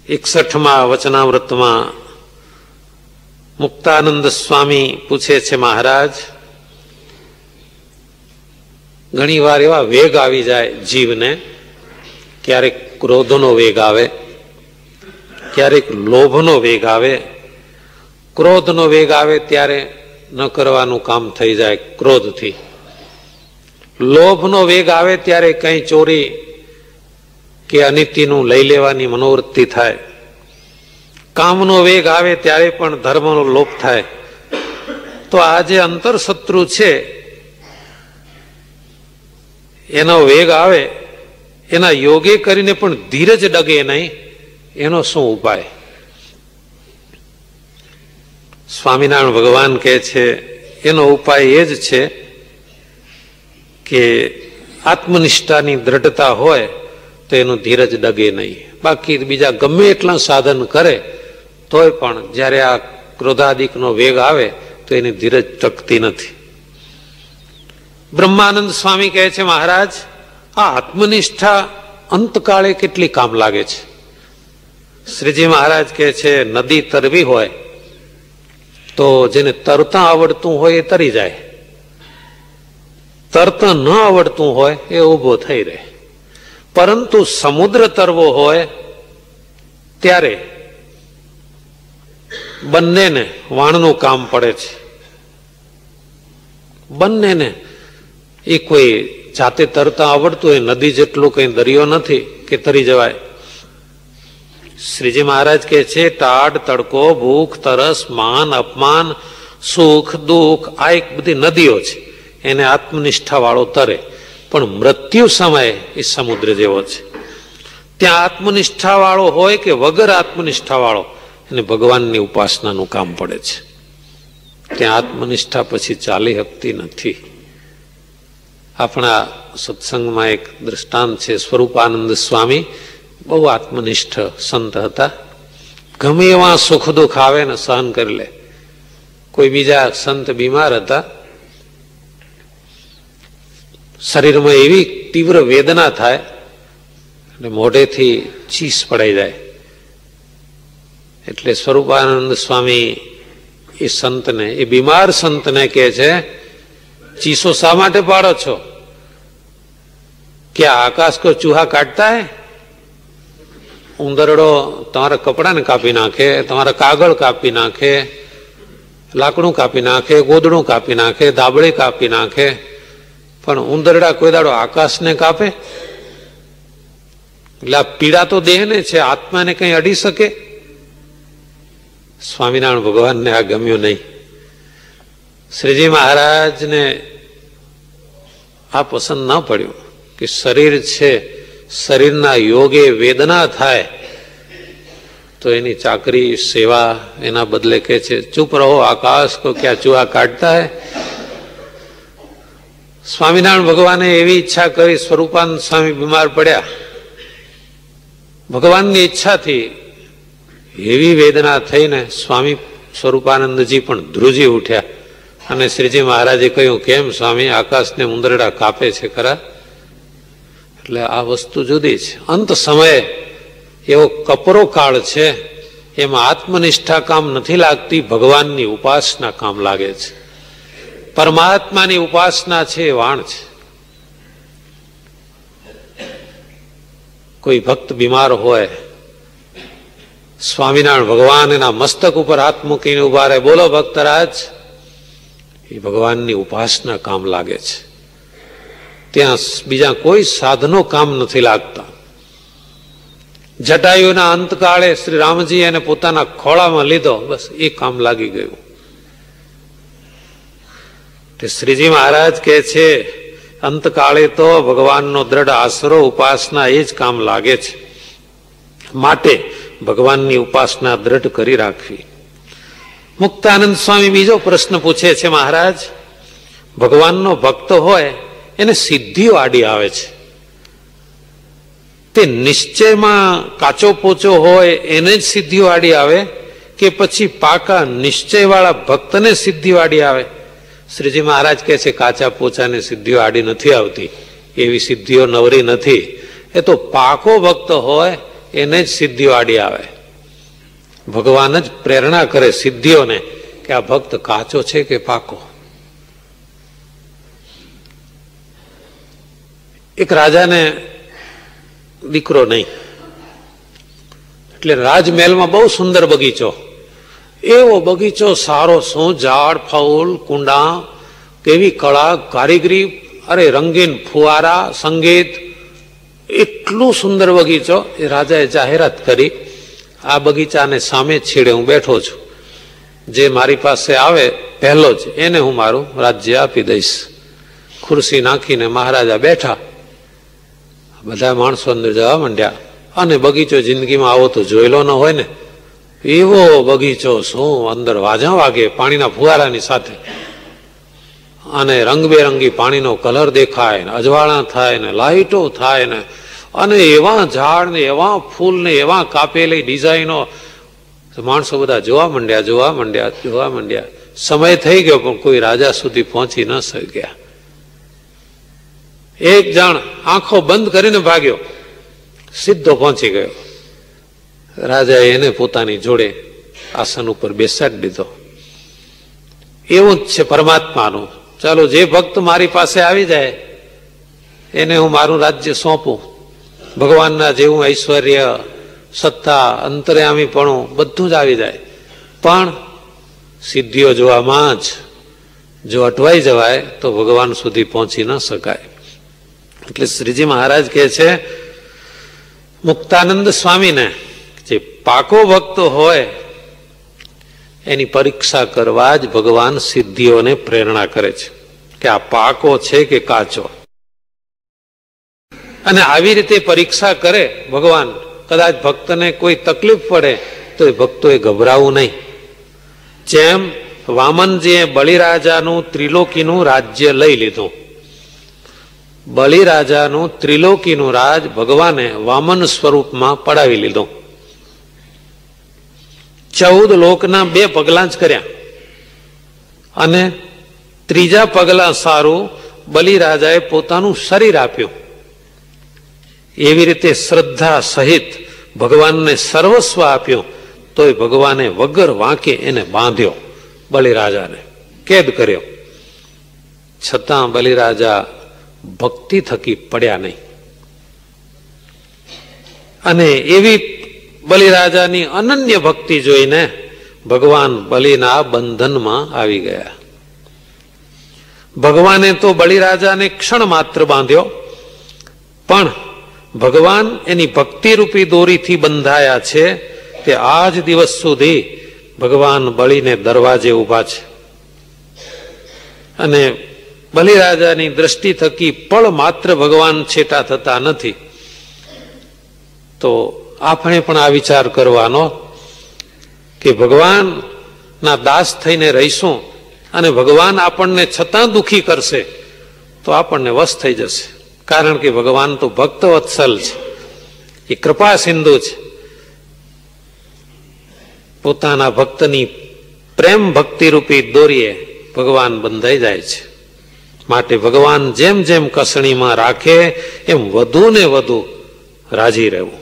61મા વચનામૃતમાં મુક્તાનંદ સ્વામી પૂછે છે, મહારાજ, ઘણી વાર એવા વેગ આવી જાય જીવને, ક્યારેક ક્રોધનો વેગ આવે, ક્યારેક લોભનો વેગ આવે. ક્રોધનો વેગ આવે ત્યારે ન કરવાનું કામ થઈ જાય ક્રોધથી. લોભનો વેગ આવે ત્યારે કઈ ચોરી કે અનિતિનું લઈ લેવાની મનોવૃત્તિ થાય. કામનો વેગ આવે ત્યારે પણ ધર્મનો લોપ થાય. તો આ જે અંતરશત્રુ છે એનો વેગ આવે, એના યોગે કરીને પણ ધીરજ ડગે નહીં, એનો શું ઉપાય? સ્વામિનારાયણ ભગવાન કહે છે એનો ઉપાય એ જ છે કે આત્મનિષ્ઠાની દ્રઢતા હોય તો એનું ધીરજ ડગે નહીં. બાકી બીજા ગમે એટલા સાધન કરે તોય પણ જ્યારે આ ક્રોધાદિકનો વેગ આવે તો એની ધીરજ ટકતી નથી. બ્રહ્માનંદ સ્વામી કહે છે, મહારાજ, આ આત્મનિષ્ઠા અંતકાળે કેટલી કામ લાગે છે. શ્રીજી મહારાજ કહે છે, નદી તરવી હોય તો જેને તરતા આવડતું હોય એ તરી જાય, તરતા ન આવડતું હોય એ ઊભો થઈ રહે. પરંતુ સમુદ્ર તરવો હોય ત્યારે બંનેને વાણનું કામ પડે છે. બંનેને એ કોઈ જાતે તરતા આવડતું હોય, નદી જેટલું કઈ દરિયો નથી કે તરી જવાય. શ્રીજી મહારાજ કહે છે, ટાઢ, તડકો, ભૂખ, તરસ, માન, અપમાન, સુખ, દુઃખ, આ એક બધી નદીઓ છે, એને આત્મનિષ્ઠા વાળો તરે. પણ મૃત્યુ સમયે એ સમુદ્ર જેવો છે. ત્યાં આત્મનિષ્ઠા વાળો હોય કે વગર આત્મનિષ્ઠા વાળો, એને ભગવાનની ઉપાસનાનું કામ પડે છે. ત્યાં આત્મનિષ્ઠા પછી ચાલી શકતી નથી. આપણા સત્સંગમાં એક દ્રષ્ટાંત છે, સ્વરૂપાનંદ સ્વામી બહુ આત્મનિષ્ઠ સંત હતા. ગમે એવા સુખ દુઃખ આવે ને સહન કરી લે. કોઈ બીજા સંત બીમાર હતા, શરીરમાં એવી તીવ્ર વેદના થાય અને મોઢેથી ચીસ પડાઈ જાય. એટલે સ્વરૂપાનંદ સ્વામી એ સંતને, એ બીમાર સંતને કહે છે, ચીસો શા માટે પાડો છો? क्या आकाश को चूहा काटता है? ઉંદરડો તમારા કપડાને કાપી નાખે, તમારા કાગળ કાપી નાખે, લાકડું કાપી નાખે, ગોદડું કાપી નાખે, ધાબળી કાપી નાખે, પણ ઉંદરડા કોઈ દાડો આકાશને કાપે? એટલે આ પીડા તો દેહને છે, આત્માને કઈ અડી શકે? સ્વામિનારાયણ ભગવાનને આ ગમ્યું નહીં. શ્રીજી મહારાજને આ પસંદ ન પડ્યું કે શરીર છે, શરીરના યોગે વેદના થાય તો એની ચાકરી સેવા, એના બદલે કહે છે, ચૂપ રહો, આકાશ કો ક્યાં ચૂહા કાટતા હૈ. સ્વામિનારાયણ ભગવાને એવી ઈચ્છા કરી, સ્વરૂપાનંદ સ્વામી બીમાર પડ્યા, ભગવાનની ઈચ્છાથી એવી વેદના થઈને સ્વામી સ્વરૂપાનંદજી પણ ધ્રુજી ઉઠ્યા. અને શ્રીજી મહારાજે કહ્યું, કેમ સ્વામી, આકાશને ઉંદરડા કાપે છે ખરા? એટલે આ વસ્તુ જુદી છે. અંત સમયે એવો કપરો કાળ છે, એમાં આત્મનિષ્ઠા કામ નથી લાગતી, ભગવાનની ઉપાસના કામ લાગે છે. પરમાત્માની ઉપાસના છે એ વાણ છે. કોઈ ભક્ત બીમાર હોય, સ્વામિનારાયણ ભગવાન એના મસ્તક ઉપર હાથ મૂકીને ઉભા રહે, બોલો ભક્તરાજ, એ ભગવાનની ઉપાસના કામ લાગે છે. ત્યાં બીજા કોઈ સાધનો કામ નથી લાગતા. જટાયુના અંતકાળે શ્રી રામજી એને પોતાના ખોળામાં લીધો, બસ એ કામ લાગી ગયું. શ્રીજી મહારાજ કહે છે, અંતકાળે તો ભગવાનનો દ્રઢ આશરો, ઉપાસના એ જ કામ લાગે છે. માટે ભગવાનની ઉપાસના દ્રઢ કરી રાખવી. મુક્તાનંદ સ્વામી બીજો પ્રશ્ન પૂછે છે, મહારાજ, ભગવાનનો ભક્ત હોય એને સિદ્ધિઓ આડી આવે છે, તે નિશ્ચયમાં કાચો પોચો હોય એને જ સિદ્ધિઓ આડી આવે કે પછી પાકા નિશ્ચય વાળા ભક્તને સિદ્ધિઓ આડી આવે? શ્રીજી મહારાજ કહે છે, કાચા પોચાને સિદ્ધિઓ આડી નથી આવતી, એવી સિદ્ધિઓ નવરી નથી. એ તો પાકો ભક્ત હોય એને જ સિદ્ધિઓ આડી આવે. ભગવાન જ પ્રેરણા કરે સિદ્ધિઓને કે આ ભક્ત કાચો છે કે પાકો. એક રાજાને દીકરો નહીં, એટલે રાજમહેલમાં બહુ સુંદર બગીચો, એવો બગીચો સારો, શું ઝાડ ફૂલ કુંડા, કેવી કળા કારીગરી, અરે રંગીન ફુવારા, સંગીત, એટલું સુંદર બગીચો. એ રાજાએ જાહેરાત કરી, આ બગીચાને સામે છેડે હું બેઠો છું, જે મારી પાસે આવે પહેલો જ એને હું મારું રાજ્ય આપી દઈશ. ખુરશી નાખીને મહારાજા બેઠા, બધા માણસો અંદર જવા માંડ્યા. અને બગીચો જિંદગીમાં આવો તો જોયેલો ન હોય ને, એવો બગીચો, શું અંદર વાજા વાગે પાણીના ફુવારાની સાથે, અને રંગબેરંગી પાણીનો કલર દેખાય ને, અજવાળા થાય ને, લાઇટો થાય ને, અને એવા ઝાડ ને એવા ફૂલ ને એવા કાપેલી ડિઝાઇનો. માણસો બધા જોવા માંડ્યા. સમય થઈ ગયો પણ કોઈ રાજા સુધી પહોંચી ન શક્યા. એક જણ આંખો બંધ કરીને ભાગ્યો, સીધો પહોંચી ગયો. રાજાએ એને પોતાની જોડે આસન ઉપર બેસાડી દીધો. એવું જ છે પરમાત્માનું. ચાલો, જે ભક્ત મારી પાસે આવી જાય એને હું મારું રાજ્ય સોંપું. ભગવાનના જેવું ઐશ્વર્ય, સત્તા, અંતર્યામીપણું બધું જ આવી જાય. પણ સિદ્ધિઓ જોવામાં જ જો અટવાઈ જવાય તો ભગવાન સુધી પહોંચી ન શકાય. એટલે શ્રીજી મહારાજ કહે છે મુક્તાનંદ સ્વામીને, જે પાકો ભક્ત હોય એની પરીક્ષા કરવા જ ભગવાન સિદ્ધિઓને પ્રેરણા કરે છે કે આ પાકો છે કે કાચો. અને આવી રીતે પરીક્ષા કરે ભગવાન. કદાચ ભક્તને કોઈ તકલીફ પડે તો એ ભક્તોએ ગભરાવું નહીં. જેમ વામનજીએ બલિરાજાનું ત્રિલોકીનું રાજ્ય લઈ લીધું. બલિરાજાનું ત્રિલોકીનું રાજ ભગવાને વામન સ્વરૂપમાં પડાવી લીધું. 14 લોકના 2 પગલા જ કર્યા, અને ત્રીજા પગલા સારું બલિરાજાએ પોતાનું શરીર આપ્યું. એવી રીતે શ્રદ્ધા સહિત ભગવાનને સર્વસ્વ આપ્યું, તોય ભગવાને વગર વાંકે એને બાંધ્યો, બલિરાજાને કેદ કર્યો. છતાં બલિરાજા ભક્તિ થકી પડ્યા નહીં. અને એવી બલિરાજાની અનન્ય ભક્તિ જોઈને ભગવાન બલિના બંધનમાં આવી ગયા. ભગવાને તો બલિરાજાને ક્ષણ માત્ર બાંધ્યો, પણ ભગવાન એની ભક્તિરૂપી દોરીથી બંધાયા છે. તે આજ દિવસ સુધી ભગવાન બલિને દરવાજે ઉભા છે. અને બલિરાજાની દ્રષ્ટિ થકી પળ માત્ર ભગવાન છેટા થતા નથી. તો આપણે પણ આ વિચાર કરવાનો કે ભગવાનના દાસ થઈને રહીશું અને ભગવાન આપણને છતાં દુખી કરશે તો આપણને વશ થઈ જશે. કારણ કે ભગવાન તો ભક્ત વત્સલ છે, એ કૃપા સિંધુ છે. પોતાના ભક્તની પ્રેમ ભક્તિ રૂપી દોરીએ ભગવાન બંધાઈ જાય છે. માટે ભગવાન જેમ જેમ કસણીમાં રાખે એમ વધુ ને વધુ રાજી રહેવું.